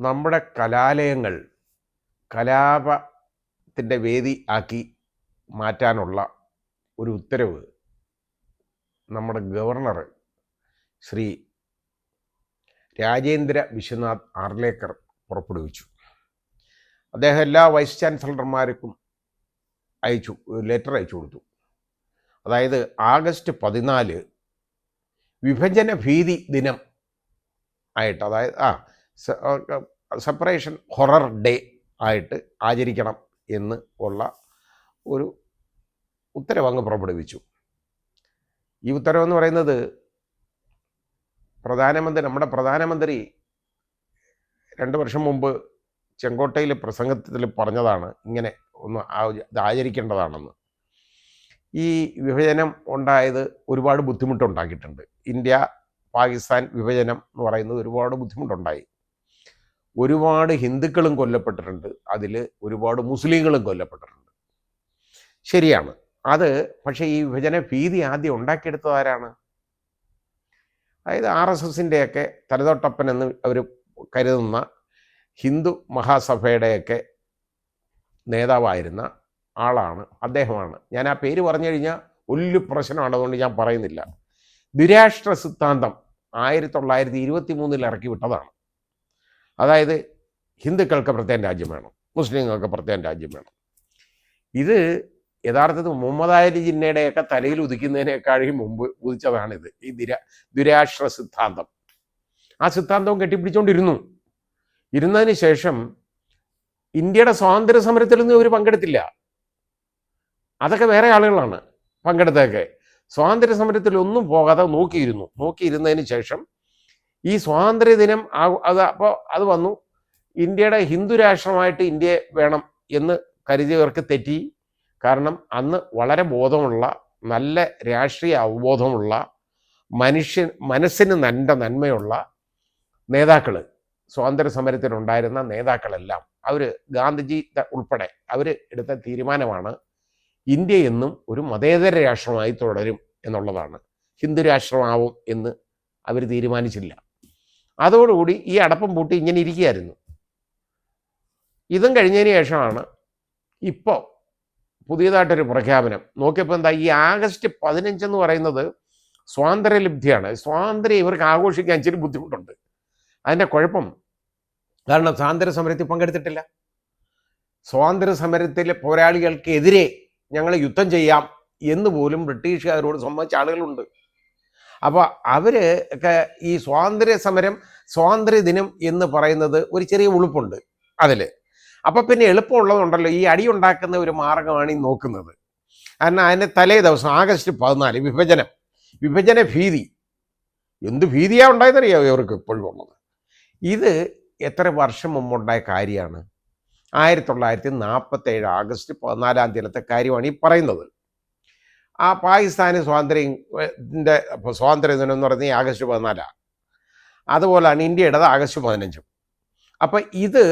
നമ്മുടെ കലാലയങ്ങൾ കലാപത്തിൻ്റെ വേദി ആക്കി മാറ്റാനുള്ള ഒരു ഉത്തരവ് നമ്മുടെ ഗവർണർ ശ്രീ രാജേന്ദ്ര വിശ്വനാഥ് ആർലേക്കർ പുറപ്പെടുവിച്ചു. അദ്ദേഹം എല്ലാ വൈസ് ചാൻസലർമാർക്കും ലെറ്റർ അയച്ചു കൊടുത്തു. അതായത് ആഗസ്റ്റ് 14 വിഭജന ഭീതി ദിനം ആയിട്ട്, അതായത് സെപ്പറേഷൻ ഹൊറർ ഡേ ആയിട്ട് ആചരിക്കണം എന്ന് ഉള്ള ഒരു ഉത്തരവ് അങ്ങ് പുറപ്പെടുവിച്ചു. ഈ ഉത്തരവെന്ന് പറയുന്നത് നമ്മുടെ പ്രധാനമന്ത്രി 2 വർഷം മുമ്പ് ചെങ്കോട്ടയിലെ പ്രസംഗത്തിൽ പറഞ്ഞതാണ്, ഇങ്ങനെ ഒന്ന് ഇത് ആചരിക്കേണ്ടതാണെന്ന്. ഈ വിഭജനം ഉണ്ടായത് ഒരുപാട് ബുദ്ധിമുട്ടുണ്ടാക്കിയിട്ടുണ്ട്. ഇന്ത്യ പാകിസ്ഥാൻ വിഭജനം എന്ന് പറയുന്നത് ഒരുപാട് ബുദ്ധിമുട്ടുണ്ടായി. ഒരുപാട് ഹിന്ദുക്കളും കൊല്ലപ്പെട്ടിട്ടുണ്ട്, അതിൽ ഒരുപാട് മുസ്ലിങ്ങളും കൊല്ലപ്പെട്ടിട്ടുണ്ട്. ശരിയാണ് അത്. പക്ഷേ ഈ വിഭജന ഭീതി ആദ്യം ഉണ്ടാക്കിയെടുത്തത് ആരാണ്? അതായത് RSSൻ്റെയൊക്കെ തലതൊട്ടപ്പൻ എന്ന് അവർ കരുതുന്ന ഹിന്ദു മഹാസഭയുടെയൊക്കെ നേതാവായിരുന്ന ആളാണ്, അദ്ദേഹമാണ്. ഞാൻ ആ പേര് പറഞ്ഞു കഴിഞ്ഞാൽ വലിയ പ്രശ്നമാണ്, അതുകൊണ്ട് ഞാൻ പറയുന്നില്ല. ദ്വിരാഷ്ട്ര സിദ്ധാന്തം 1923 ഇറക്കി വിട്ടതാണ്. അതായത് ഹിന്ദുക്കൾക്ക് പ്രത്യേകം രാജ്യം വേണം, മുസ്ലിങ്ങൾക്ക് പ്രത്യേകം രാജ്യം വേണം. ഇത് യഥാർത്ഥത്തിൽ മുഹമ്മദ് അലി ജിന്നയുടെയൊക്കെ തലയിൽ ഉദിക്കുന്നതിനേക്കാളും മുമ്പ് ഉദിച്ചതാണിത്, ഈ ദ്വിരാഷ്ട്ര സിദ്ധാന്തം. ആ സിദ്ധാന്തവും ഇരുന്നതിന് ശേഷം ഇന്ത്യയുടെ സ്വാതന്ത്ര്യ സമരത്തിലൊന്നും ഇവർ പങ്കെടുത്തില്ല. അതൊക്കെ വേറെ ആളുകളാണ് പങ്കെടുത്തതൊക്കെ. സ്വാതന്ത്ര്യ സമരത്തിലൊന്നും പോകാതെ നോക്കിയിരുന്നതിന് ശേഷം ഈ സ്വാതന്ത്ര്യ ദിനം അത് വന്നു. ഇന്ത്യയുടെ ഹിന്ദു രാഷ്ട്രമായിട്ട് ഇന്ത്യ വേണം എന്ന് കരുതിയവർക്ക് തെറ്റി. കാരണം അന്ന് വളരെ ബോധമുള്ള, നല്ല രാഷ്ട്രീയ അവബോധമുള്ള, മനസ്സിന് നന്മയുള്ള നേതാക്കൾ, സ്വാതന്ത്ര്യ സമരത്തിലുണ്ടായിരുന്ന നേതാക്കളെല്ലാം, അവർ ഗാന്ധിജി ഉൾപ്പെടെ അവർ എടുത്ത തീരുമാനമാണ് ഇന്ത്യ എന്നും ഒരു മതേതര രാഷ്ട്രമായി തുടരും എന്നുള്ളതാണ്. ഹിന്ദു രാഷ്ട്രമാവും എന്ന് അവർ തീരുമാനിച്ചില്ല. അതോടുകൂടി ഈ അടപ്പം പൂട്ടി ഇങ്ങനെ ഇരിക്കുകയായിരുന്നു. ഇതും കഴിഞ്ഞതിന് ശേഷമാണ് ഇപ്പോൾ പുതിയതായിട്ടൊരു പ്രഖ്യാപനം. നോക്കിയപ്പോൾ എന്താ, ഈ ആഗസ്റ്റ് 15 എന്ന് പറയുന്നത് സ്വാതന്ത്ര്യലബ്ധിയാണ്. സ്വാതന്ത്ര്യം ഇവർക്ക് ആഘോഷിക്കാൻ ഇച്ചിരി ബുദ്ധിമുട്ടുണ്ട്. അതിൻ്റെ കുഴപ്പം കാരണം സ്വാതന്ത്ര്യ സമരത്തിൽ പങ്കെടുത്തിട്ടില്ല. സ്വാതന്ത്ര്യ സമരത്തിലെ പോരാളികൾക്കെതിരെ ഞങ്ങൾ യുദ്ധം ചെയ്യാം എന്ന് പോലും ബ്രിട്ടീഷുകാരോട് സമ്മതിച്ച ആളുകളുണ്ട്. അപ്പോൾ അവർ ഒക്കെ ഈ സ്വാതന്ത്ര്യ ദിനം എന്ന് പറയുന്നത് ഒരു ചെറിയ ഉളുപ്പുണ്ട് അതിൽ. അപ്പം പിന്നെ എളുപ്പമുള്ളതുണ്ടല്ലോ, ഈ അടി ഉണ്ടാക്കുന്ന ഒരു മാർഗമാണ് ഈ നോക്കുന്നത്. കാരണം അതിൻ്റെ തലേ ദിവസം ആഗസ്റ്റ് 14 വിഭജന ഭീതി. എന്ത് ഭീതിയാണ് ഉണ്ടായതറിയാമോ ഇവർക്ക് ഇപ്പോഴും ഉള്ളത്? ഇത് എത്ര വർഷം മുമ്പുണ്ടായ കാര്യമാണ്? 1947 ആഗസ്റ്റ് 14 കാര്യമാണ് ഈ പറയുന്നത്. ആ പാകിസ്ഥാന് സ്വാതന്ത്ര്യ ദിനം എന്ന് പറയുന്നത് ആഗസ്റ്റ് 14. അതുപോലെയാണ് ഇന്ത്യയുടേത് ആഗസ്റ്റ് 15. അപ്പം ഇത്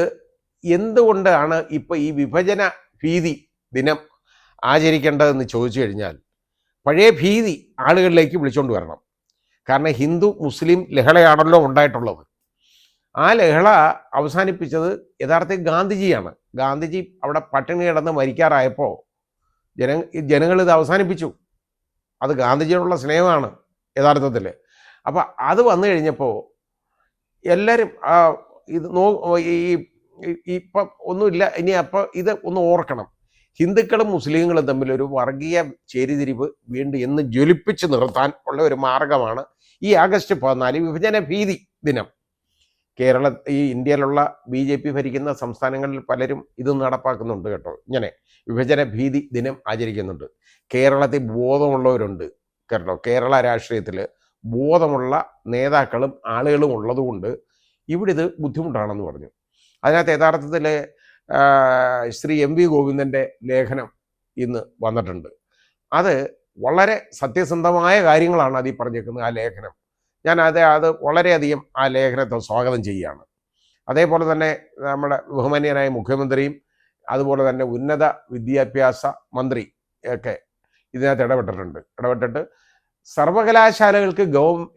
എന്തുകൊണ്ടാണ് ഇപ്പോൾ ഈ വിഭജന ഭീതി ദിനം ആചരിക്കേണ്ടതെന്ന് ചോദിച്ചു കഴിഞ്ഞാൽ, പഴയ ഭീതി ആളുകളിലേക്ക് വിളിച്ചുകൊണ്ട് വരണം. കാരണം ഹിന്ദു മുസ്ലിം ലഹളയാണല്ലോ ഉണ്ടായിട്ടുള്ളത്. ആ ലഹള അവസാനിപ്പിച്ചത് യഥാർത്ഥത്തിൽ ഗാന്ധിജിയാണ്. ഗാന്ധിജി അവിടെ പട്ടിണി കിടന്ന് മരിക്കാറായപ്പോൾ ജനങ്ങൾ ഇത് അവസാനിപ്പിച്ചു. അത് ഗാന്ധിജിയോടുള്ള സ്നേഹമാണ് യഥാർത്ഥത്തിൽ. അപ്പം അത് വന്നു കഴിഞ്ഞപ്പോൾ എല്ലാവരും ഇപ്പം ഒന്നുമില്ല ഇനി. അപ്പം ഇത് ഒന്ന് ഓർക്കണം, ഹിന്ദുക്കളും മുസ്ലിങ്ങളും തമ്മിലൊരു വർഗീയ ചേരിതിരിവ് വീണ്ടും എന്ന് ജ്വലിപ്പിച്ച് നിർത്താൻ ഉള്ള ഒരു മാർഗമാണ് ഈ ആഗസ്റ്റ് 14 വിഭജന ഭീതി ദിനം. ഈ ഇന്ത്യയിലുള്ള BJP ഭരിക്കുന്ന സംസ്ഥാനങ്ങളിൽ പലരും ഇത് നടപ്പാക്കുന്നുണ്ട് കേട്ടോ. ഇങ്ങനെ വിഭജന ഭീതി ദിനം ആചരിക്കുന്നുണ്ട്. കേരളത്തിൽ ബോധമുള്ളവരുണ്ട് കേട്ടോ. കേരള രാഷ്ട്രീയത്തിൽ ബോധമുള്ള നേതാക്കളും ആളുകളും ഉള്ളതുകൊണ്ട് ഇവിടെ ഇത് ബുദ്ധിമുട്ടാണെന്ന് പറഞ്ഞു. അതിനകത്ത് യഥാർത്ഥത്തിൽ ശ്രീ MV ഗോവിന്ദൻ്റെ ലേഖനം ഇന്ന് വന്നിട്ടുണ്ട്. അത് വളരെ സത്യസന്ധമായ കാര്യങ്ങളാണ് അതിൽ പറഞ്ഞേക്കുന്നത്. ആ ലേഖനം അത് വളരെയധികം ആ ലേഖനത്തെ സ്വാഗതം ചെയ്യുകയാണ്. അതേപോലെ തന്നെ നമ്മുടെ ബഹുമാന്യനായ മുഖ്യമന്ത്രിയും അതുപോലെ തന്നെ ഉന്നത വിദ്യാഭ്യാസ മന്ത്രി ഒക്കെ ഇതിനകത്ത് ഇടപെട്ടിട്ട് സർവകലാശാലകൾക്ക്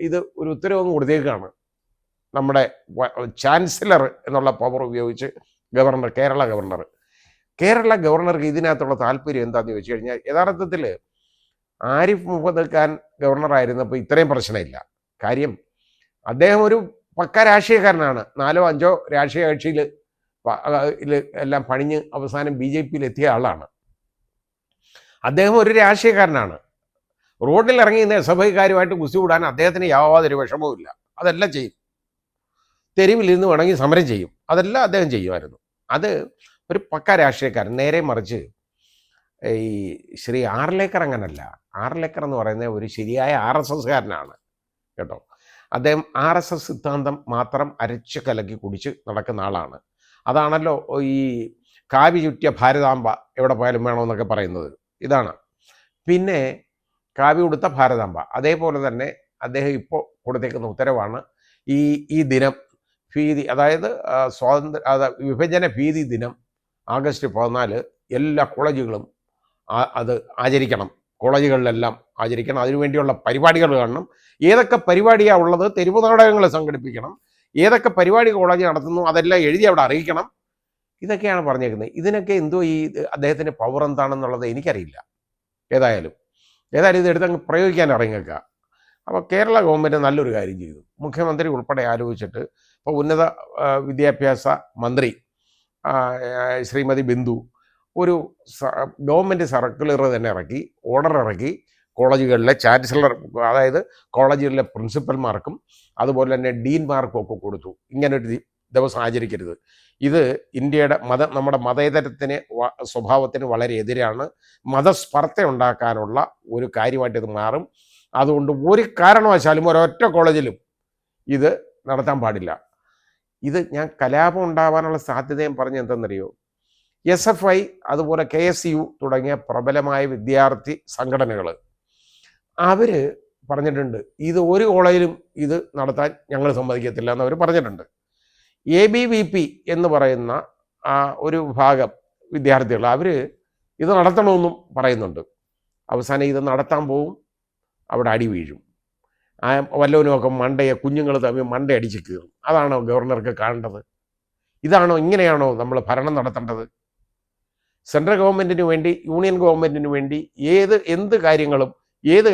ഇത് ഒരു ഉത്തരവ് കൊടുത്തേക്കാണ്. നമ്മുടെ ചാൻസലർ എന്നുള്ള പവർ ഉപയോഗിച്ച് ഗവർണർ, കേരള ഗവർണർക്ക് ഇതിനകത്തുള്ള താല്പര്യം എന്താണെന്ന് ചോദിച്ചു കഴിഞ്ഞാൽ, യഥാർത്ഥത്തിൽ ആരിഫ് മുഹമ്മദ് ഖാൻ ഗവർണറായിരുന്നപ്പോൾ ഇത്രയും പ്രശ്നമില്ല. കാര്യം അദ്ദേഹം ഒരു പക്ക രാഷ്ട്രീയക്കാരനാണ്. 4 or 5 രാഷ്ട്രീയ കക്ഷിയിൽ എല്ലാം പണിഞ്ഞ് അവസാനം BJP എത്തിയ ആളാണ്. അദ്ദേഹം ഒരു രാഷ്ട്രീയക്കാരനാണ്. റോഡിൽ ഇറങ്ങി SFIക്കാരുമായിട്ട് കുസ്തി കൂടാൻ അദ്ദേഹത്തിന് യാതൊരു വിഷമവും ഇല്ല. അതെല്ലാം ചെയ്യും. തെരുവിൽ നിന്ന് വേണമെങ്കിൽ സമരം ചെയ്യും. അതെല്ലാം അദ്ദേഹം ചെയ്യുമായിരുന്നു. അത് ഒരു പക്ക രാഷ്ട്രീയക്കാരൻ. നേരെ മറിച്ച് ഈ ശ്രീ ആർലേക്കർ അങ്ങനല്ല. ആർലേക്കർ എന്ന് പറയുന്നത് ഒരു ശരിയായ RSSകാരനാണ് കേട്ടോ. അദ്ദേഹം RSS സിദ്ധാന്തം മാത്രം അരച്ച് കലക്കി കുടിച്ച് നടക്കുന്ന ആളാണ്. അതാണല്ലോ ഈ കാവി ചുറ്റിയ ഭാരതാംബ എവിടെ പോയാലും വേണമെന്നൊക്കെ പറയുന്നത് ഇതാണ്. പിന്നെ കാവി ഉടുത്ത ഭാരതാംബ, അതേപോലെ തന്നെ അദ്ദേഹം ഇപ്പോൾ കൊടുത്തേക്കുന്ന ഉത്തരവാണ് ഈ ദിനം ഭീതി, അതായത് വിഭജന ഭീതി ദിനം August 14 എല്ലാ കോളേജുകളും അത് ആചരിക്കണം. കോളേജുകളിലെല്ലാം ആചരിക്കണം. അതിനുവേണ്ടിയുള്ള പരിപാടികൾ കാണണം. ഏതൊക്കെ പരിപാടിയാണ് ഉള്ളത്, തെരുവ് നാടകങ്ങൾ സംഘടിപ്പിക്കണം. ഏതൊക്കെ പരിപാടി കോളേജ് നടത്തുന്നു അതെല്ലാം എഴുതി അവിടെ അറിയിക്കണം. ഇതൊക്കെയാണ് പറഞ്ഞേക്കുന്നത്. ഇതിനൊക്കെ എന്തോ ഈ അദ്ദേഹത്തിൻ്റെ പവർ എന്താണെന്നുള്ളത് എനിക്കറിയില്ല. ഏതായാലും ഇതെടുത്തങ്ങ് പ്രയോഗിക്കാൻ ഇറങ്ങിയേക്കുക. അപ്പോൾ കേരള ഗവൺമെൻറ് നല്ലൊരു കാര്യം ചെയ്തു. മുഖ്യമന്ത്രി ഉൾപ്പെടെ ആലോചിച്ചിട്ട് ഇപ്പോൾ ഉന്നത വിദ്യാഭ്യാസ മന്ത്രി ശ്രീമതി ബിന്ദു ഒരു ഗവൺമെൻറ് സർക്കുലർ തന്നെ ഇറക്കി, ഓർഡർ ഇറക്കി, കോളേജുകളിലെ ചാൻസലർ, അതായത് കോളേജുകളിലെ പ്രിൻസിപ്പൽമാർക്കും അതുപോലെ തന്നെ ഡീൻമാർക്കും ഒക്കെ കൊടുത്തു. ഇങ്ങനൊരു ദിവസം ആചരിക്കരുത്. ഇത് ഇന്ത്യയുടെ നമ്മുടെ മതേതരത്തിന് സ്വഭാവത്തിന് വളരെ എതിരാണ്. മതസ്പർദ്ധ ഉണ്ടാക്കാനുള്ള ഒരു കാര്യമായിട്ട് ഇത് മാറും. അതുകൊണ്ട് ഒരു കാരണവശാലും ഒരൊറ്റ കോളേജിലും ഇത് നടത്താൻ പാടില്ല. ഇത് ഞാൻ കലാപം ഉണ്ടാവാനുള്ള സാധ്യതയും പറഞ്ഞ് എന്തെന്നറിയോ, SFI അതുപോലെ KSU തുടങ്ങിയ പ്രബലമായ വിദ്യാർത്ഥി സംഘടനകൾ അവർ പറഞ്ഞിട്ടുണ്ട്, ഇത് ഒരു കോളേജിലും ഇത് നടത്താൻ ഞങ്ങൾ സമ്മതിക്കത്തില്ല എന്നവർ പറഞ്ഞിട്ടുണ്ട്. ABVP എന്ന് പറയുന്ന ഒരു വിഭാഗം വിദ്യാർത്ഥികൾ അവർ ഇത് നടത്തണമെന്നും പറയുന്നുണ്ട്. അവസാനം ഇത് നടത്താൻ പോവും, അവിടെ അടി വീഴും. വല്ലവനുമൊക്കെ കുഞ്ഞുങ്ങൾ തമ്മിൽ മണ്ട അടിച്ച് കീറും. അതാണോ ഗവർണർക്ക് കാണേണ്ടത്? ഇതാണോ, ഇങ്ങനെയാണോ നമ്മൾ ഭരണം നടത്തേണ്ടത്? സെൻട്രൽ ഗവൺമെൻറ്റിന് വേണ്ടി, യൂണിയൻ ഗവൺമെൻറ്റിന് വേണ്ടി ഏത്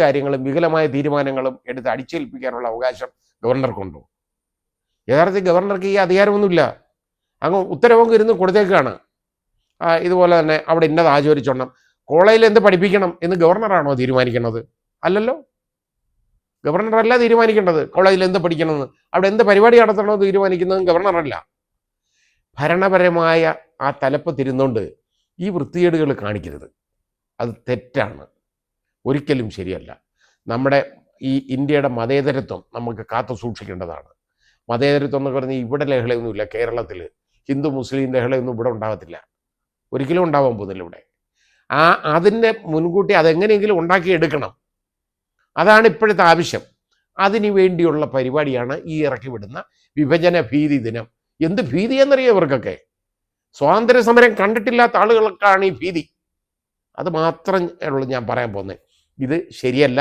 കാര്യങ്ങളും വികലമായ തീരുമാനങ്ങളും എടുത്ത് അടിച്ചേൽപ്പിക്കാനുള്ള അവകാശം ഗവർണർക്കുണ്ടോ? യഥാർത്ഥത്തിൽ ഗവർണർക്ക് ഈ അധികാരമൊന്നുമില്ല. അങ്ങ് ഉത്തരവൊക്കെ ഇരുന്ന് കൊടുത്തേക്കാണ്. ഇതുപോലെ തന്നെ അവിടെ ഇന്നത് ആചരിച്ചോണം, കോളേജിൽ എന്ത് പഠിപ്പിക്കണം എന്ന് ഗവർണറാണോ തീരുമാനിക്കുന്നത്? അല്ലല്ലോ, ഗവർണറല്ല തീരുമാനിക്കേണ്ടത് കോളേജിൽ എന്ത് പഠിക്കണമെന്ന്. അവിടെ എന്ത് പരിപാടി നടത്തണമെന്ന് തീരുമാനിക്കുന്നതും ഗവർണറല്ല. ഭരണപരമായ ആ തലപ്പ് തിരുന്നുകൊണ്ട് ഈ വൃത്തികേടുകൾ കാണിക്കരുത്. അത് തെറ്റാണ്, ഒരിക്കലും ശരിയല്ല. നമ്മുടെ ഈ ഇന്ത്യയുടെ മതേതരത്വം നമുക്ക് കാത്തു സൂക്ഷിക്കേണ്ടതാണ്. മതേതരത്വം എന്ന് പറഞ്ഞാൽ ഇവിടെ ലഹളയൊന്നുമില്ല. കേരളത്തിൽ ഹിന്ദു മുസ്ലിം ലഹളയൊന്നും ഇവിടെ ഉണ്ടാകത്തില്ല, ഒരിക്കലും ഉണ്ടാവാൻ പോകുന്നില്ല ഇവിടെ. അതിൻ്റെ മുൻകൂട്ടി അതെങ്ങനെയെങ്കിലും ഉണ്ടാക്കിയെടുക്കണം. അതാണ് ഇപ്പോഴത്തെ ആവശ്യം. അതിനു വേണ്ടിയുള്ള പരിപാടിയാണ് ഈ ഇറക്കി വിടുന്ന വിഭജന ഭീതി ദിനം. എന്ത് ഭീതി എന്നറിയാം ഇവർക്കൊക്കെ? സ്വാതന്ത്ര്യ സമരം കണ്ടിട്ടില്ലാത്ത ആളുകൾക്കാണ് ഈ ഭീതി. അത് മാത്രം ഉള്ളൂ ഞാൻ പറയാൻ പോകുന്നത്. ഇത് ശരിയല്ല,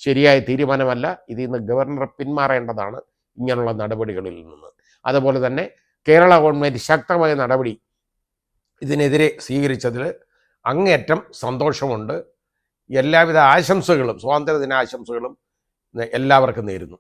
ശരിയായ തീരുമാനമല്ല. ഇതിൽ നിന്ന് ഗവർണർ പിന്മാറേണ്ടതാണ് ഇങ്ങനെയുള്ള നടപടികളിൽ നിന്ന്. അതുപോലെ തന്നെ കേരള ഗവൺമെൻറ് ശക്തമായ നടപടി ഇതിനെതിരെ സ്വീകരിച്ചതിൽ അങ്ങേയറ്റം സന്തോഷമുണ്ട്. എല്ലാവിധ ആശംസകളും, സ്വാതന്ത്ര്യദിന ആശംസകളും എല്ലാവർക്കും നേരുന്നു.